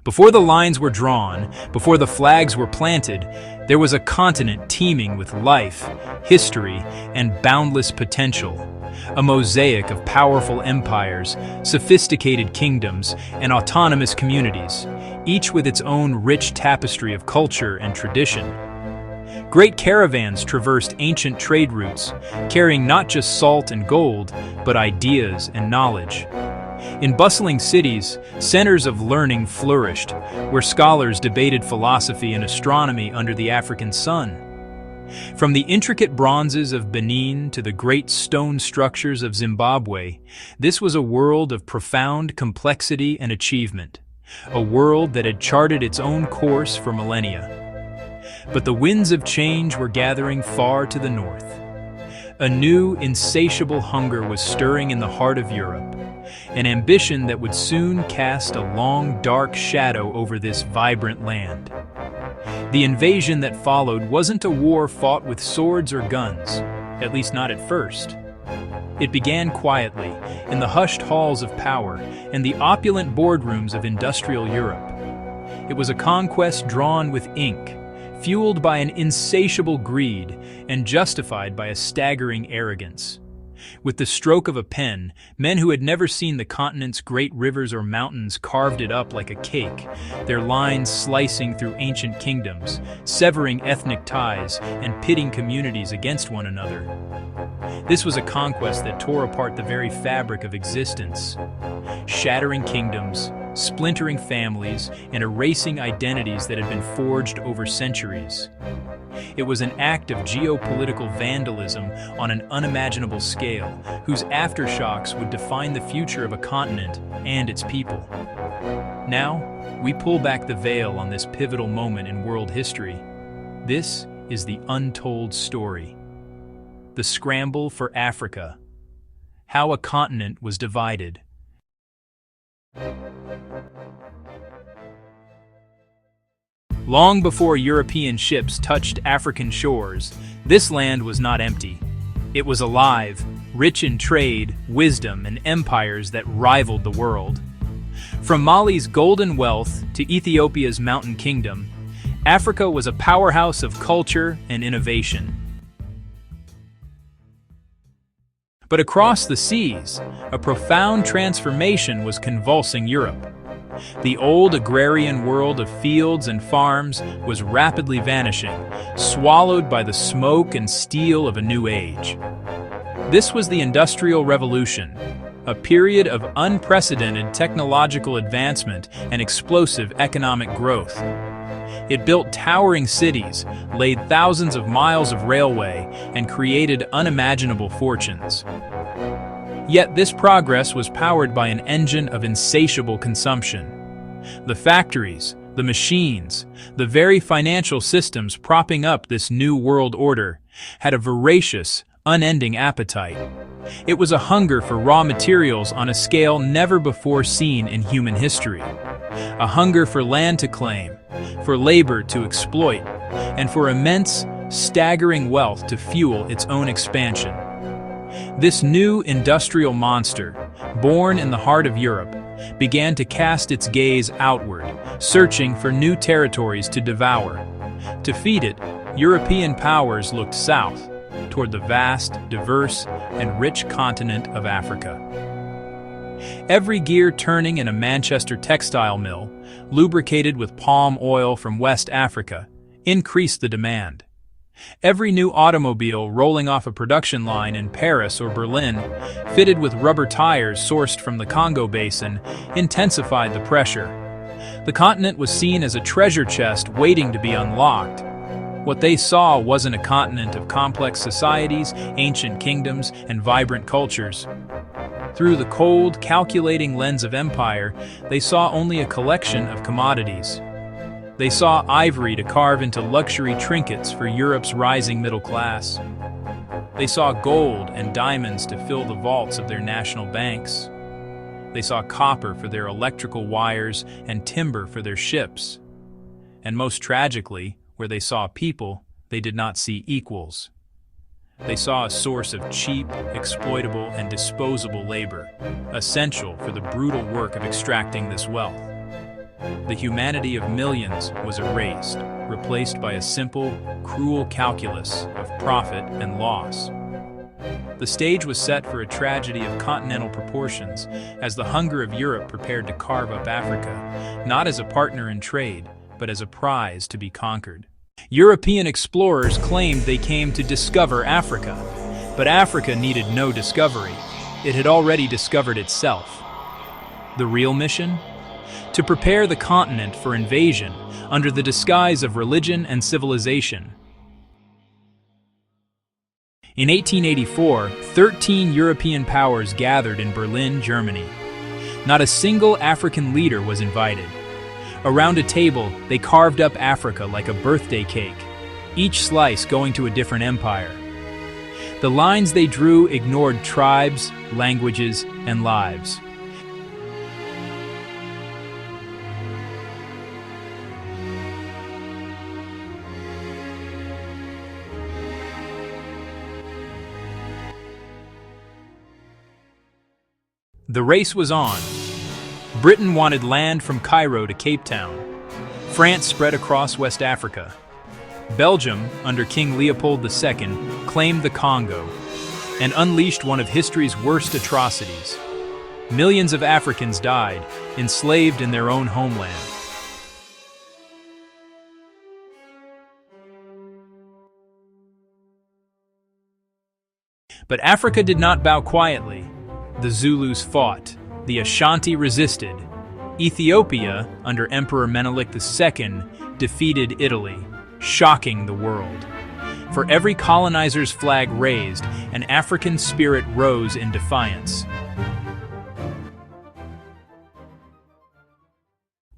Before the lines were drawn, before the flags were planted, there was a continent teeming with life, history, and boundless potential. A mosaic of powerful empires, sophisticated kingdoms, and autonomous communities, each with its own rich tapestry of culture and tradition. Great caravans traversed ancient trade routes, carrying not just salt and gold, but ideas and knowledge. In bustling cities, centers of learning flourished, where scholars debated philosophy and astronomy under the African sun. From the intricate bronzes of Benin to the great stone structures of Zimbabwe, this was a world of profound complexity and achievement, a world that had charted its own course for millennia. But the winds of change were gathering far to the north. A new, insatiable hunger was stirring in the heart of Europe, an ambition that would soon cast a long, dark shadow over this vibrant land. The invasion that followed wasn't a war fought with swords or guns, at least not at first. It began quietly, in the hushed halls of power and the opulent boardrooms of industrial Europe. It was a conquest drawn with ink, fueled by an insatiable greed and justified by a staggering arrogance. With the stroke of a pen, men who had never seen the continent's great rivers or mountains carved it up like a cake, their lines slicing through ancient kingdoms, severing ethnic ties, and pitting communities against one another. This was a conquest that tore apart the very fabric of existence, shattering kingdoms, splintering families, and erasing identities that had been forged over centuries. It was an act of geopolitical vandalism on an unimaginable scale, whose aftershocks would define the future of a continent and its people. Now, we pull back the veil on this pivotal moment in world history. This is the untold story. The Scramble for Africa. How a continent was divided. Long before European ships touched African shores, this land was not empty. It was alive, rich in trade, wisdom, and empires that rivaled the world. From Mali's golden wealth to Ethiopia's mountain kingdom, Africa was a powerhouse of culture and innovation. But across the seas, a profound transformation was convulsing Europe. The old agrarian world of fields and farms was rapidly vanishing, swallowed by the smoke and steel of a new age. This was the Industrial Revolution, a period of unprecedented technological advancement and explosive economic growth. It built towering cities, laid thousands of miles of railway, and created unimaginable fortunes. Yet this progress was powered by an engine of insatiable consumption. The factories, the machines, the very financial systems propping up this new world order had a voracious, unending appetite. It was a hunger for raw materials on a scale never before seen in human history. A hunger for land to claim, for labor to exploit, and for immense, staggering wealth to fuel its own expansion. This new industrial monster, born in the heart of Europe, began to cast its gaze outward, searching for new territories to devour. To feed it, European powers looked south, toward the vast, diverse, and rich continent of Africa. Every gear turning in a Manchester textile mill, lubricated with palm oil from West Africa, increased the demand. Every new automobile rolling off a production line in Paris or Berlin, fitted with rubber tires sourced from the Congo basin, intensified the pressure. The continent was seen as a treasure chest waiting to be unlocked. What they saw wasn't a continent of complex societies, ancient kingdoms, and vibrant cultures. Through the cold, calculating lens of empire, they saw only a collection of commodities. They saw ivory to carve into luxury trinkets for Europe's rising middle class. They saw gold and diamonds to fill the vaults of their national banks. They saw copper for their electrical wires and timber for their ships. And most tragically, where they saw people, they did not see equals. They saw a source of cheap, exploitable, and disposable labor, essential for the brutal work of extracting this wealth. The humanity of millions was erased, replaced by a simple, cruel calculus of profit and loss. The stage was set for a tragedy of continental proportions as the hunger of Europe prepared to carve up Africa, not as a partner in trade, but as a prize to be conquered. European explorers claimed they came to discover Africa, but Africa needed no discovery. It had already discovered itself. The real mission? To prepare the continent for invasion under the disguise of religion and civilization. In 1884, 13 European powers gathered in Berlin, Germany. Not a single African leader was invited. Around a table, they carved up Africa like a birthday cake, each slice going to a different empire. The lines they drew ignored tribes, languages, and lives. The race was on. Britain wanted land from Cairo to Cape Town. France spread across West Africa. Belgium, under King Leopold II, claimed the Congo and unleashed one of history's worst atrocities. Millions of Africans died, enslaved in their own homeland. But Africa did not bow quietly. The Zulus fought. The Ashanti resisted. Ethiopia, under Emperor Menelik II, defeated Italy, shocking the world. For every colonizer's flag raised, an African spirit rose in defiance.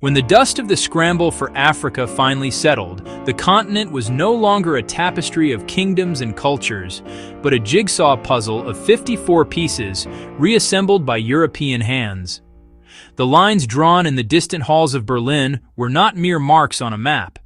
When the dust of the scramble for Africa finally settled, the continent was no longer a tapestry of kingdoms and cultures, but a jigsaw puzzle of 54 pieces reassembled by European hands. The lines drawn in the distant halls of Berlin were not mere marks on a map.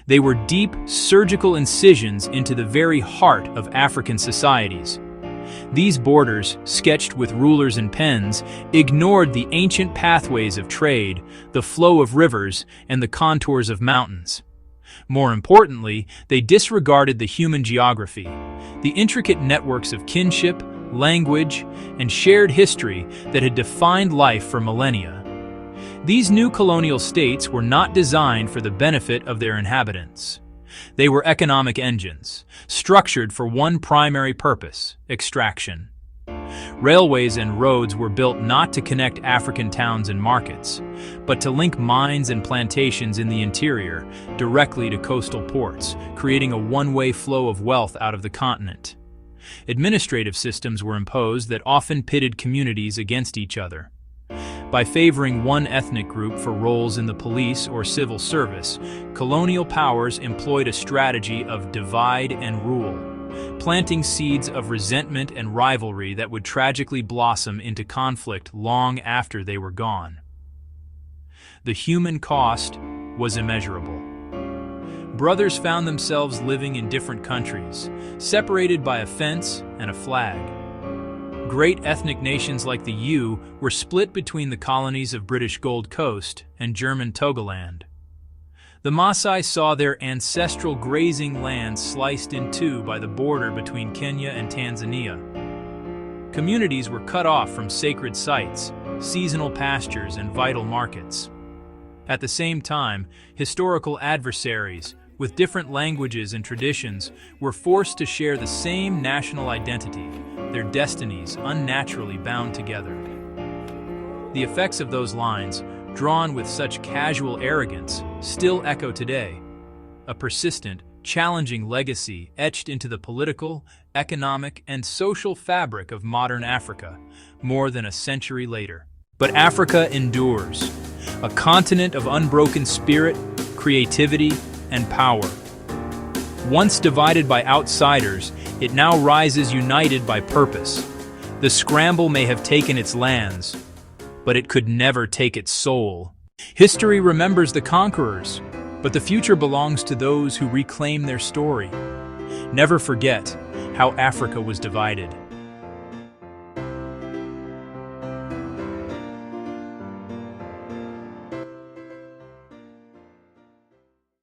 They were deep, surgical incisions into the very heart of African societies. These borders, sketched with rulers and pens, ignored the ancient pathways of trade, the flow of rivers, and the contours of mountains. More importantly, they disregarded the human geography, the intricate networks of kinship, language, and shared history that had defined life for millennia. These new colonial states were not designed for the benefit of their inhabitants. They were economic engines, structured for one primary purpose: extraction. Railways and roads were built not to connect African towns and markets, but to link mines and plantations in the interior directly to coastal ports, creating a one-way flow of wealth out of the continent. Administrative systems were imposed that often pitted communities against each other. By favoring one ethnic group for roles in the police or civil service, colonial powers employed a strategy of divide and rule, planting seeds of resentment and rivalry that would tragically blossom into conflict long after they were gone. The human cost was immeasurable. Brothers found themselves living in different countries, separated by a fence and a flag. Great ethnic nations like the U were split between the colonies of British Gold Coast and German Togoland. The Maasai saw their ancestral grazing lands sliced in two by the border between Kenya and Tanzania. Communities were cut off from sacred sites, seasonal pastures, and vital markets. At the same time, historical adversaries, with different languages and traditions, were forced to share the same national identity, their destinies unnaturally bound together. The effects of those lines, drawn with such casual arrogance, still echo today. A persistent, challenging legacy etched into the political, economic, and social fabric of modern Africa, more than a century later. But Africa endures, a continent of unbroken spirit, creativity, and power. Once divided by outsiders, it now rises united by purpose. The Scramble may have taken its lands, but it could never take its soul. History remembers the conquerors, but the future belongs to those who reclaim their story. Never forget how Africa was divided.